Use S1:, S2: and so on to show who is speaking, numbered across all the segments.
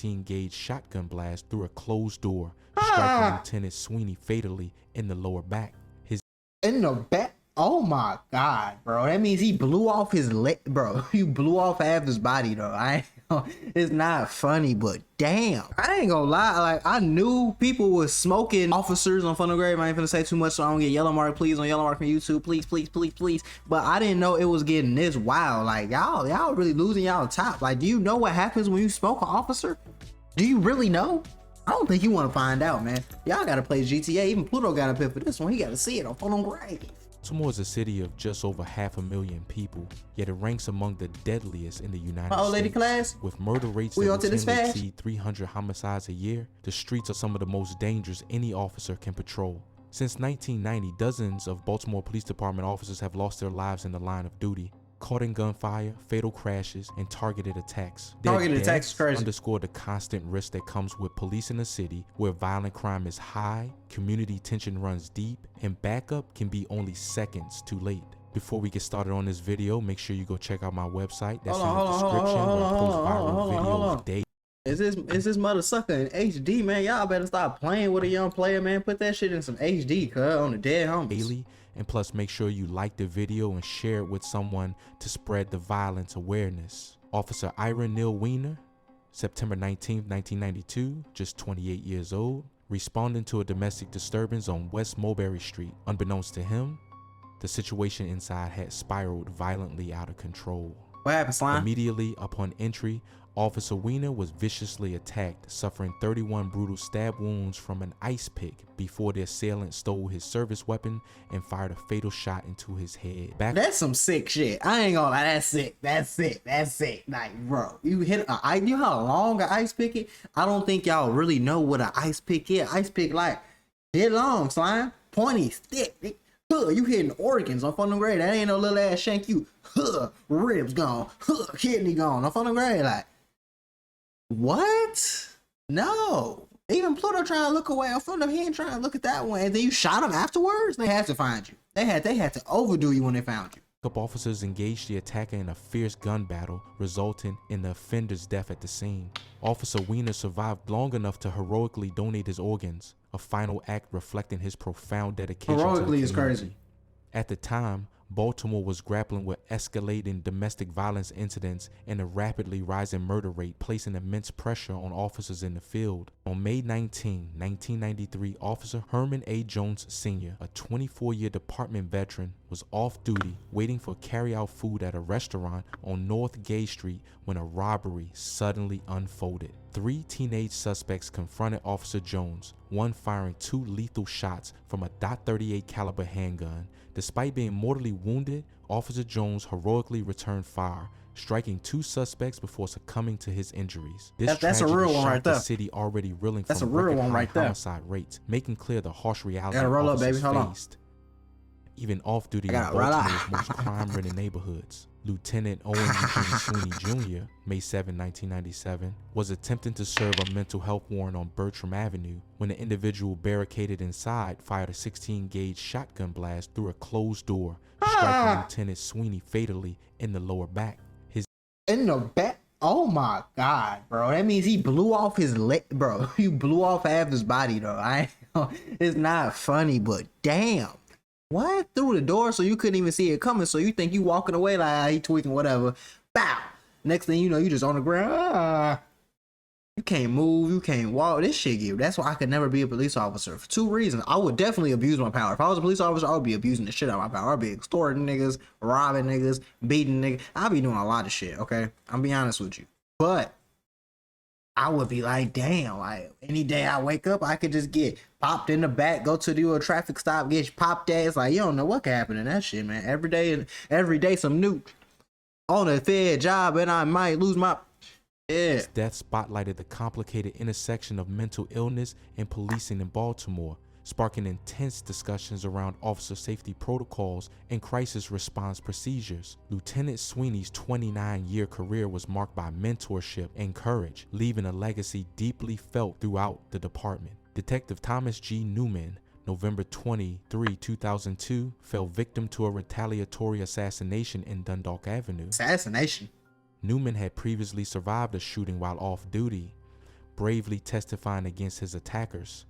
S1: 16-gauge shotgun blast through a closed door, striking Lieutenant Sweeney fatally in the lower back.
S2: In the back? Oh my god, bro. That means he blew off his leg, bro. He blew off half his body, though. It's not funny, but damn. I ain't gonna lie. Like, I knew people was smoking officers on Funnel Grave. I ain't finna say too much so I don't get yellow mark. Please, on yellow mark from YouTube. Please, please, please, please. But I didn't know it was getting this wild. Like, y'all really losing y'all top. Like, do you know what happens when you smoke an officer? Do you really know? I don't think you want to find out, man. Y'all gotta play GTA. Even Pluto got a pit for this one. He gotta see it on Funnel Grave.
S1: Baltimore is a city of just over 500,000 people, yet it ranks among the deadliest in the United States.
S2: Old lady class?
S1: With murder rates that routinely exceed 300 homicides a year, the streets are some of the most dangerous any officer can patrol. Since 1990, dozens of Baltimore Police Department officers have lost their lives in the line of duty, caught in gunfire, fatal crashes, and targeted attacks.
S2: Targeted attacks is crazy.
S1: Underscore the constant risk that comes with police in a city where violent crime is high, community tension runs deep, and backup can be only seconds too late. Before we get started on this video, make sure you go check out my website. That's in the description where I post viral videos daily.
S2: Is this mother sucker in HD, man? Y'all better stop playing with a young player, man. Put that shit in some HD, cuz, on the dead homies.
S1: And plus, make sure you like the video and share it with someone to spread the violence awareness. Officer Ira Neil Weiner, September 19, 1992, just 28 years old, responding to a domestic disturbance on West Mulberry Street. Unbeknownst to him, the situation inside had spiraled violently out of control.
S2: What happened, Slime?
S1: Immediately upon entry, Officer Weiner was viciously attacked, suffering 31 brutal stab wounds from an ice pick before the assailant stole his service weapon and fired a fatal shot into his head.
S2: That's some sick shit. I ain't gonna lie, that's sick. That's sick. That's sick. Like, bro, you hit you know how long an ice pick is? I don't think y'all really know what an ice pick is. Ice pick, like, dead long, Slime. Pointy, stick. You hitting organs on Funnel Grave. That ain't no little ass shank. You, ribs gone. Kidney gone on Funnel Grave. Like, what? No. Even Pluto trying to look away from him. He ain't trying to look at that one. And then you shot him afterwards? They had to find you. They had to overdo you when they found you.
S1: Couple officers engaged the attacker in a fierce gun battle, resulting in the offender's death at the scene. Officer Weiner survived long enough to heroically donate his organs, a final act reflecting his profound dedication to the community.
S2: Is crazy.
S1: At the time, Baltimore was grappling with escalating domestic violence incidents and a rapidly rising murder rate, placing immense pressure on officers in the field. On May 19, 1993, Officer Herman A. Jones Sr., a 24-year department veteran, was off duty waiting for carry-out food at a restaurant on North Gay Street when a robbery suddenly unfolded. 3 teenage suspects confronted Officer Jones, one firing 2 lethal shots from a .38 caliber handgun. Despite being mortally wounded, Officer Jones heroically returned fire, striking 2 suspects before succumbing to his injuries. This
S2: that's a real one right there.
S1: The city already reeling
S2: that's
S1: from
S2: a real one right there.
S1: Homicide rates, making clear the harsh reality
S2: officers
S1: faced. Even off-duty in Baltimore's most crime-ridden neighborhoods. Lieutenant Owen Eugene Sweeney Jr., May 7, 1997, was attempting to serve a mental health warrant on Bertram Avenue when an individual barricaded inside fired a 16-gauge shotgun blast through a closed door, striking Lieutenant Sweeney fatally in the lower back.
S2: In the back? Oh my god, bro. That means he blew off his leg, bro. He blew off half his body, though. It's not funny, but damn. What? Through the door so you couldn't even see it coming, so you think you walking away like he tweaking whatever. Bow. Next thing you know, you just on the ground. You can't move, you can't walk. This shit you. That's why I could never be a police officer. For 2 reasons. I would definitely abuse my power. If I was a police officer, I would be abusing the shit out of my power. I'd be extorting niggas, robbing niggas, beating niggas. I'd be doing a lot of shit, okay? I'll be honest with you. But I would be like, damn, like any day I wake up, I could just get popped in the back, go to the traffic stop, get popped at. It's like, you don't know what could happen in that shit, man. Every day some new on a Fed job and I might lose my, yeah.
S1: His death spotlighted the complicated intersection of mental illness and policing in Baltimore, sparking intense discussions around officer safety protocols and crisis response procedures. Lieutenant Sweeney's 29-year career was marked by mentorship and courage, leaving a legacy deeply felt throughout the department. Detective Thomas G. Newman, November 23, 2002, fell victim to a retaliatory assassination in Dundalk Avenue.
S2: Assassination?
S1: Newman had previously survived a shooting while off duty, bravely testifying against his attackers.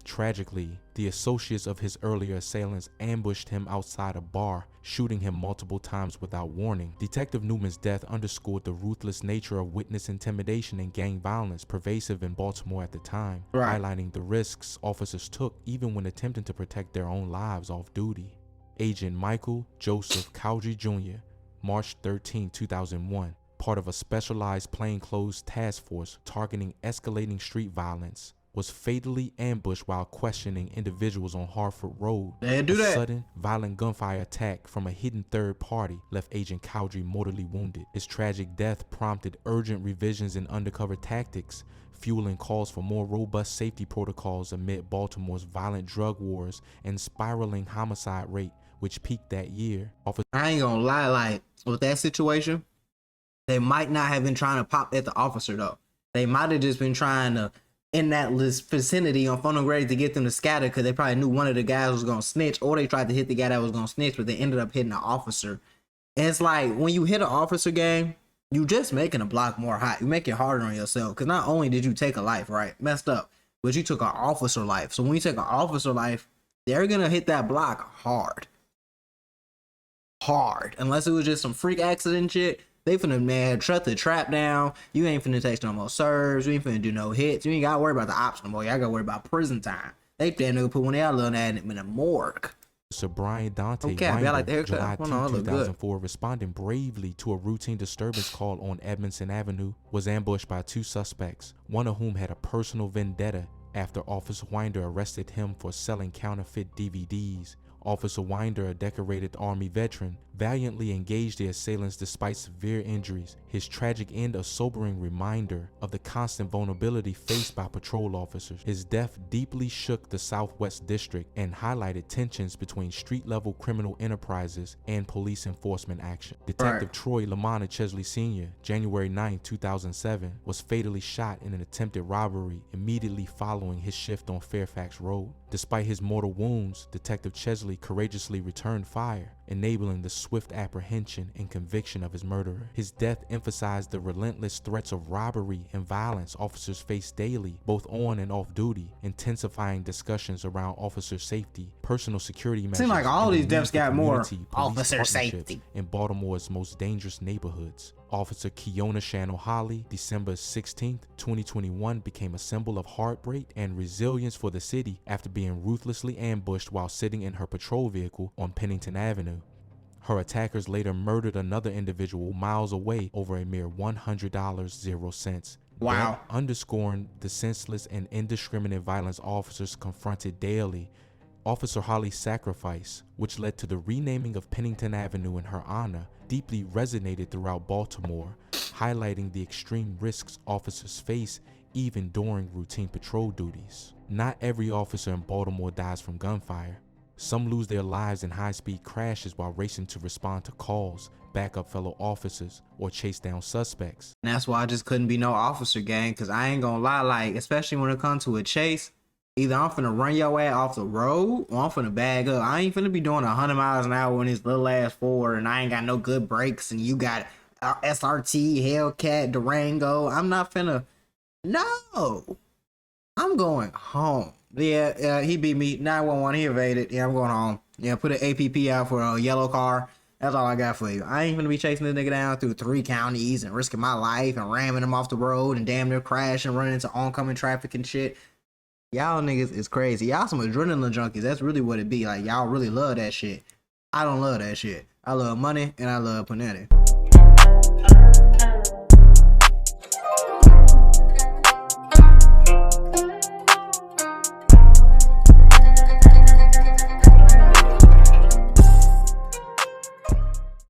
S1: Tragically, the associates of his earlier assailants ambushed him outside a bar, shooting him multiple times without warning. Detective Newman's death underscored the ruthless nature of witness intimidation and gang violence pervasive in Baltimore at the time, highlighting the risks officers took even when attempting to protect their own lives off duty. Agent Michael Joseph Cowdrey Jr., March 13, 2001, part of a specialized plainclothes task force targeting escalating street violence, was fatally ambushed while questioning individuals on Harford Road. A sudden, violent gunfire attack from a hidden third party left Agent Cowdrey mortally wounded. His tragic death prompted urgent revisions in undercover tactics, fueling calls for more robust safety protocols amid Baltimore's violent drug wars and spiraling homicide rate, which peaked that year.
S2: I ain't gonna lie, like, with that situation, they might not have been trying to pop at the officer, though. They might have just been trying to, in that vicinity on funnel grade, to get them to scatter, because they probably knew one of the guys was gonna snitch, or they tried to hit the guy that was gonna snitch, but they ended up hitting the officer. And it's like, when you hit an officer, gang, you just making a block more hot. You make it harder on yourself, because not only did you take a life, right, messed up, but you took an officer life. So when you take an officer life, they're gonna hit that block hard. Unless it was just some freak accident shit. They finna, man, shut the trap down. You ain't finna take no more serves. You ain't finna do no hits. You ain't gotta worry about the ops no more. Y'all gotta worry about prison time. They that nigga put one of y'all little at him in a morgue.
S1: Sir Brian Dante Winder, July 2, 2004, responding bravely to a routine disturbance call on Edmondson Avenue, was ambushed by two suspects, one of whom had a personal vendetta after Officer Winder arrested him for selling counterfeit DVDs. Officer Winder, a decorated Army veteran, valiantly engaged the assailants despite severe injuries. His tragic end a sobering reminder of the constant vulnerability faced by patrol officers. His death deeply shook the Southwest District and highlighted tensions between street-level criminal enterprises and police enforcement action. Detective Troy Lamont Chesley Sr., January 9, 2007, was fatally shot in an attempted robbery immediately following his shift on Fairfax Road. Despite his mortal wounds, Detective Chesley courageously returned fire, enabling the swift apprehension and conviction of his murderer. His death emphasized the relentless threats of robbery and violence officers face daily, both on and off duty, intensifying discussions around officer safety, personal security measures.
S2: Seems like all these deaths got more
S1: officer safety in Baltimore's most dangerous neighborhoods. Officer Kiona Shannon Holly, December 16, 2021, became a symbol of heartbreak and resilience for the city after being ruthlessly ambushed while sitting in her patrol vehicle on Pennington Avenue. Her attackers later murdered another individual miles away over a mere $100.00.
S2: Wow.
S1: Underscoring the senseless and indiscriminate violence officers confronted daily. Officer Holly's sacrifice, which led to the renaming of Pennington Avenue in her honor, deeply resonated throughout Baltimore, highlighting the extreme risks officers face even during routine patrol duties. Not every officer in Baltimore dies from gunfire. Some lose their lives in high-speed crashes while racing to respond to calls, back up fellow officers, or chase down suspects.
S2: And that's why I just couldn't be no officer, gang, because I ain't gonna lie, like, especially when it comes to a chase, either I'm finna run your ass off the road or I'm finna bag up. I ain't finna be doing 100 miles an hour in this little ass Ford and I ain't got no good brakes and you got SRT, Hellcat, Durango. I'm not finna. No. I'm going home. Yeah, he beat me. 911, he evaded. Yeah, I'm going home. Yeah, put an APP out for a yellow car. That's all I got for you. I ain't gonna be chasing this nigga down through 3 counties and risking my life and ramming him off the road and damn near crashing, running into oncoming traffic and shit. Y'all niggas is crazy. Y'all some adrenaline junkies. That's really what it be. Like, y'all really love that shit. I don't love that shit. I love money and I love Panetti.